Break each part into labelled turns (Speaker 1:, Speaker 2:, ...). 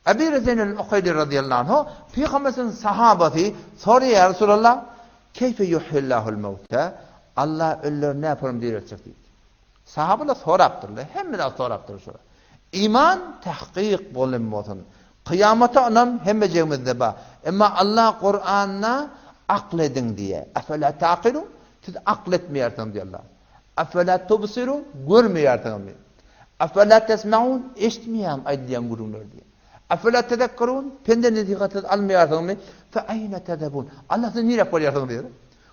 Speaker 1: Ebu Rezen'in Ukaydi radıyallahu anh Peygamberin sahabati soruyor ya Resulallah keyfe yuhyillahul mevte Allah ölüleri ne yaparım diye öğretecek deydi. Sahabeler soraptırlar. Hem de soraptırlar sonra. İman tahqiq bolun bolsun. Kıyamata anan hem becemizde ba. Ama Allah Kur'an'na akledin diye. Afela taqilun? Siz akletmiyorsunuz diye Allah. Afela tubsirun? Görmüyorsunuz diye. Afela tesma'un? Eşitmeyen aydiyen gurunlar diye. Afela tedekkarun? Penden netiqatı almıyorsunuz diye. Fe ayne tedebun? Allah siz niye yapıyorsunuz diye.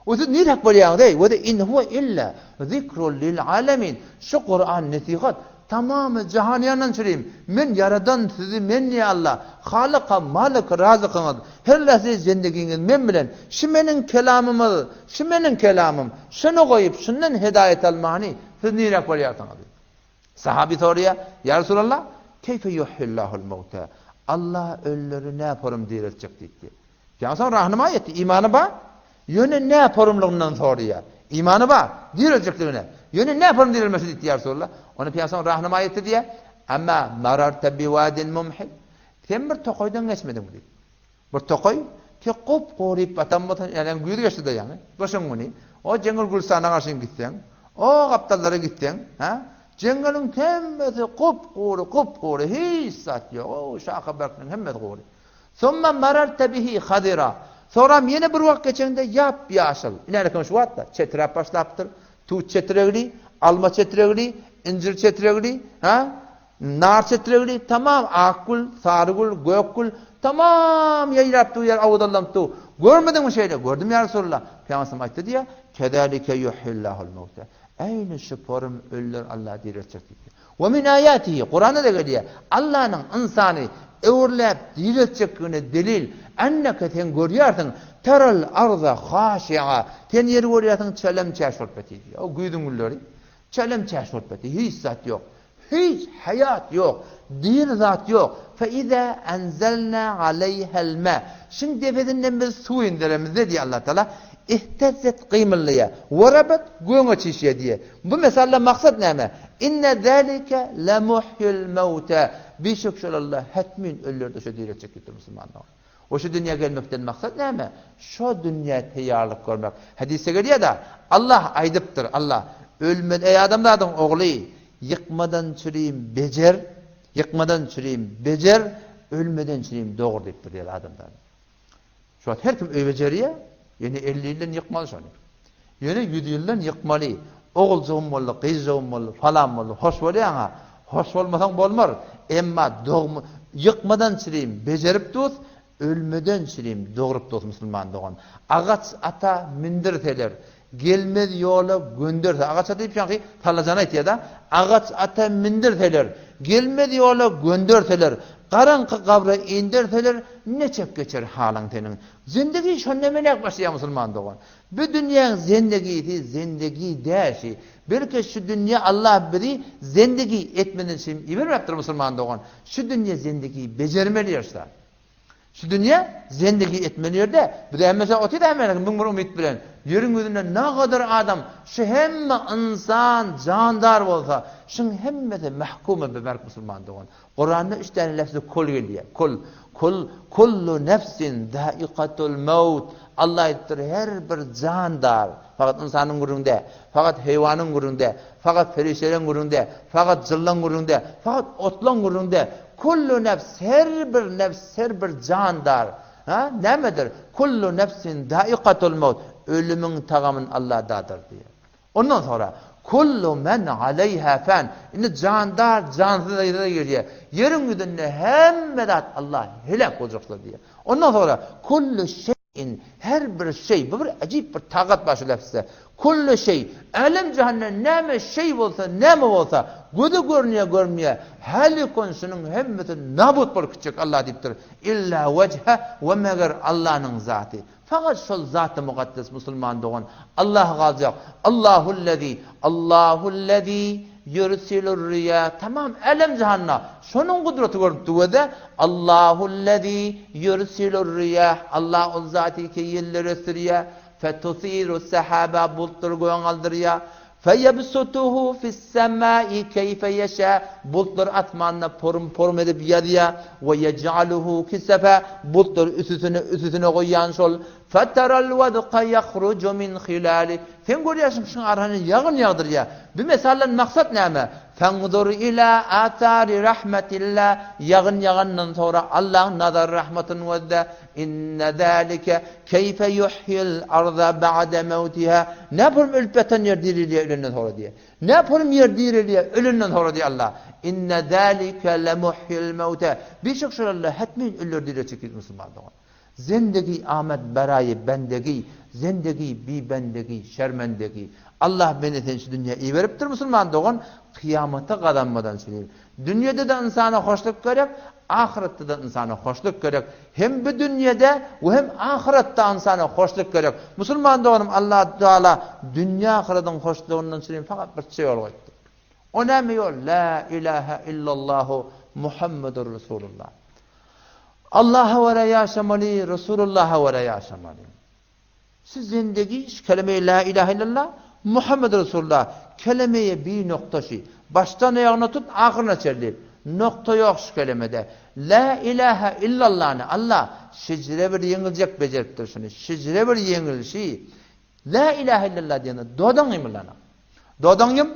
Speaker 1: O siz niye yapıyorsunuz diye. Ve de in huve illa zikrun lil alemin. Şu Kur'an netiqat tamamı cihaniyandan çüreyim. Men yaradan sizi men niye Allah. Halika, malika, razıkınız. Her lahze zindeginiz men bilen. Şu menin kelamımı, şu menin kelamım. Şunu koyup, şundan hidayet almani. Siz niye yapıyorsunuz? Sahabi soruyor. Ya Resulallah, keyfe yuhyillahul mevte. Allah ölüleri ne yaparım diye öğretecek dedi. Yani sonra rahnama etti. İmanı var. Yönü ne yaparımlığından soruyor. İmanı var. Diye öğreteceklerine. Yönü ne yaparım diye öğretmesi dedi ya Resulallah. Onu piyasanın rahnama etti diye. Ama mararta bivadin mumhil. Sen bir tokoydan geçmedin mi dedi. Bir tokoy. Ki kup koruyup batan yani güyür geçti de yani. Başın bunu. O Cengül Gülsan'a karşı gitsen. O kaptallara gitsen. Cengül'ün temmesi kup koru. Hiç sat yok. O şaka berkinin hemmet koru. Sonra mararta bihi hadira. Sonra yine bir vakit geçende yap yaşıl. İlerken şu vatta çetirap başlaptır. Tuğ çetiregli, alma çetiregli, incir çetiregli, nar çetiregli, tamam akgül, sarıgül, gökgül, tamam yaylaptı yer avudallamtı. Görmedin mi şeyde? Gördüm ya Resulullah. Peygamber ayette diye, kedalike yuhyillahul mevte. Aynı şu forum ölüler Allah diye öğretecek dedi. Ve min ayatihi, Kur'an'da da geliyor. Allah'ın insanı öğürlep diretecekine delil. Enneke sen görüyorsun. Teral arza haşi'a. Sen yeri görüyorsun çelem çeşorpeti diyor. O güydün gülleri. Çelem çeşorpeti. Hiç zat yok. Hiç hayat yok. Dir zat yok. Fe izâ enzelnâ aleyhel mâ. Şimdi defedinden biz su indiremiz diye Allah Teala. İhtezzet kıymıllıya. Varabat göğe çişe diye. Bu mesela maksat ne mi? İnne zâlike lemuhyül mevte. Bir şükşalallah hetmin ölülerde şu diye çekildir Müslümanlar. O şu dünya gelmekten maksat ne mi? Şu dünya teyarlık görmek. Hadise geliyor da Allah aydıptır. Allah ölmeden ey adamlardan oğlu yıkmadan çüreyim becer, yıkmadan çüreyim becer, ölmeden çüreyim doğru deyiptir diye adamlar. Şu an her kim öy beceriyor, yani 50 yıldan yıkmalı şunu. Yani 100 yıldan yıkmalı. Oğul zoğum oldu, kız zoğum oldu, falan oldu. Hoş oluyor ama hoş olmadan olmaz. Emma doğum yıkmadan çüreyim becerip tut, ölmeden çüreyim doğrup tut Müslüman doğan. Ağaç ata mindirteler. Gelmez yola gönderse. Ağaç ata deyip yani talacana itiyor da. Ağaç ata mindirteler. Gelmez yola gönderseler. Karanlık kabra indirseler. Ne çek geçer halın senin. Zindagi şönlemenek başlıyor Müslüman doğan. Bu dünyanın zindagi dersi. Belki şu dünya Allah biri zindagi etmeden şimdi ibermektir Müslüman doğan. Şu dünya zindagi becermeliyorsa. Şu dünya zindagi etmeliyor da. Bir de mesela otu da hemen bunları umut bilen. Yerin yüzünde ne kadar adam. Şu hemme insan candar olsa. Şu hemme de mahkume beberk Müslüman doğan. Kur'an'da 3 tane lafzı kul geliyor. Kullu nefsin dâikatul mevt. Allah ettir her bir candar. Fakat insanın gurunda, fakat hayvanın gurunda, fakat ferişelerin gurunda, fakat zıllan gurunda, fakat otlan gurunda. Kullu nefs, her bir candar. Ne midir? Kullu nefsin dâikatul mevt. Ölümün tagamın Allah'dadır diye. Ondan sonra kullu men aleyha fen. Şimdi candar, cansız da geliyor. Yerin yüzünde hemmedat Allah helak olacaklar diye. Ondan sonra kullu şeyin, her bir şey, bu bir acayip bir takat başı lafzı. Kullu şey, alem cehennem ne şey olsa, ne mi olsa, gözü görmeye, halikon şunun hemmeti nabut bırakacak Allah deyiptir. İlla vechhe ve meğer Allah'ın zatı. Fakat şu zat-ı mukaddes Müslüman doğan Allah kalacak. Allahullezî yursilur riya. Tamam elem cehennem. Şunun kudreti görüntü de Allahullezî yursilur riya. Allah o zatı ki yılları sürüyor. Fetusiru sahaba bultur goyan aldırıyor. فَيَبْسُتُهُ فِي السَّمَاءِ كَيْفَ يَشَاءُ bulutlar atmanına porum edip yadıya ve yec'aluhu kisefe bulutlar üstüne koyan şol fataral wadqa yahrucu min khilali sen görüyorsun şu arhanı yağın yağdır ya bu mesallen maksat näme fanzur ila atari rahmetillah yağandan sonra Allah'ın nazar rahmetini vezde inne zalike keyfe yuhyil arda ba'de mevtiha ne yapalım ölpeten yer diriliye ölünden sonra diye ne yapalım yer diriliye ölünden sonra diye Allah inne zalike lemuhyil mevte birçok şeylerle hatmin ölür diye çekil Müslümanlar zindagi Ahmet berayı bendegi zindagi bi bendegi şermendegi Allah beni şu dünya iyi veriptir Müslüman doğan kıyamete kadar söyleyeyim. Dünyada da insana hoşluk gerek, ahirette de insana hoşluk gerek. Hem bu dünyada ve hem ahirette insana hoşluk gerek. Müslüman doğanım Allah Teala dünya ahiretin hoşluğundan söyleyeyim fakat bir şey yol koydu. O ne mi yol? La ilahe illallahu Muhammedur Resulullah. Allah'a vere yaşamalı, Resulullah'a vere yaşamalı. Siz zindagi kelime-i la ilahe illallah Muhammed Resulullah kelimeye bir noktası baştan ayağına tut ahırına çerleyip nokta yok şu kelimede la ilahe illallah'ını Allah şicre bir yenilecek beceriptir şunu şicre bir yenilişi la ilahe illallah diyene doğdağım lana doğdağım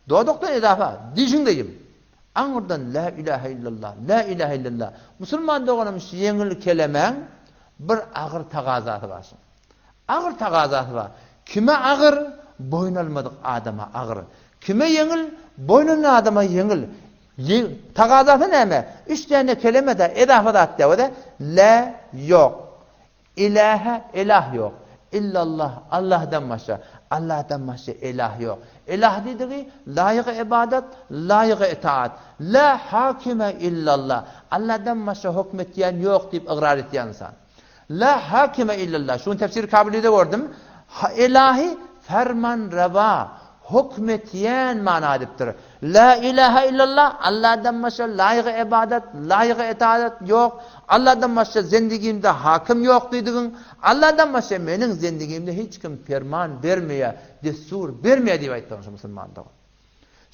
Speaker 1: doğduktan edafa dijindeyim anırdan la ilahe illallah la ilahe illallah Müslüman doğanım şu yenil kelimen bir ağır tagazatı var ağır tagazatı var kime ağır boyun almadık adama ağır. Kime yengil? Boynunlu adama yengil. Tagazatı neyme? 3 tane kelime de edafada hatta de la yok. İlahe ilah yok. İllallah Allah'tan başka. Allah'tan başka ilah yok. İlah dediği layık ibadet, layık itaat. La hakime illallah. Allah'tan başka hükmetiyen yok deyip ıqrar etiyen insan. La hakime illallah. Şunun tefsir kabiliyede gördüm. İlahi ferman reva hükmetiyen mana ediptir. La ilahe illallah Allah'tan başka layık ibadet, layık itaat yok. Allah'tan başka zindigimde hakim yok dediğin. Allah'tan başka benim zindigimde hiç kim ferman vermeye, destur vermeye diye aytmış Müslümanlar.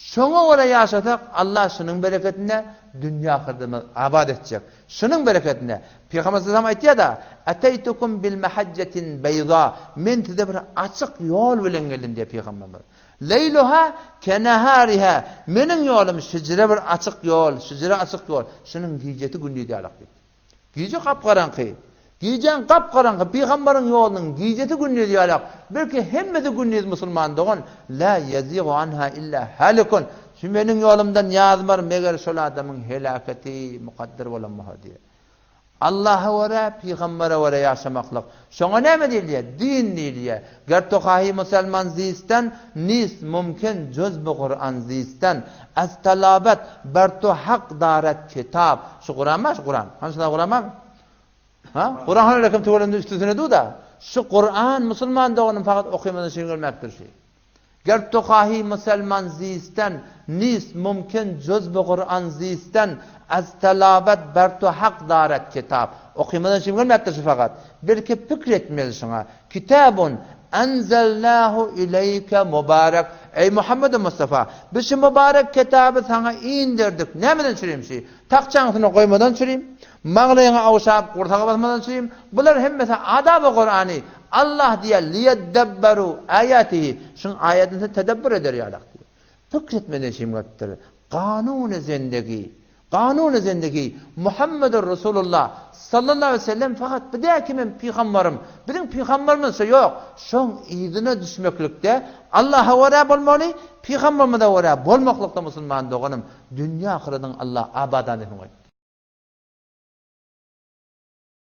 Speaker 1: Şuna göre yaşasak Allah şunun bereketine dünya ahirette abad edecek. Şunun bereketine Peygamber sallallahu aleyhi ve sellem aytdı da ataytukum bil mahajjatin bayda men size bir açık yol bilen geldim diye Peygamber. Leyluha kenahariha menin yolum şicre bir açık yol, şicre açık yol. Şunun geceti gündüz diyorlar. Gece kapkaranlık. Gecen kapkaranlık Peygamberin yolunun geceti gündüz diyorlar. Belki hemmeti gündüz Müslüman doğan la yazigu anha illa halikun. Şu benim yolumdan yazmar meğer şol adamın helaketi mukadder olanmaha diye. Allah'a vere, Peygamber'e vere yaşamaklık. Şuna ne mi değil diye? Din değil diye. Gertokahi Müslüman ziyisten, nis mümkün cüz-b-i Kur'an ziyisten. Az talabet, bertu hak daret kitap. Şu Kur'an mı? Şu Kur'an. Hangisinde Kur'an mı? Kur'an hangi rakım tuvalinde üstüne du da. Şu Kur'an Müslüman doğanın fakat okuyamadan şey görmektir şey. Gertokahi Müslüman ziyisten, nis mümkün cüz-b-i Kur'an ziyisten. Az talabet bertu hak daret kitap. Okuyamadan şimdi görmektir fakat. Belki fikretmeli şuna. Kitabun enzelnahu ileyke mübarek. Ey Muhammed Mustafa, biz şu mübarek kitabı sana indirdik. Nemeden süreyim şey? Takçansını koymadan süreyim. Mağlayına avşap, kurtağa basmadan süreyim. Bunlar hem mesela adab-ı Kur'an'ı Allah diye liyeddebberu ayatihi. Şunun ayetini tedebbür eder ya Allah diye. Fikretmeden şimdi görmektir. Kanun-u zindagi Muhammedur Resulullah sallallahu aleyhi ve sellem fakat bir de kimin peygamberim bizim peygamberimiz yok şun izine düşmeklikte Allah'a vara olmalı peygamberime de vara olmaklıkta Müslüman doğanım dünya ahiretin Allah abadan etsin.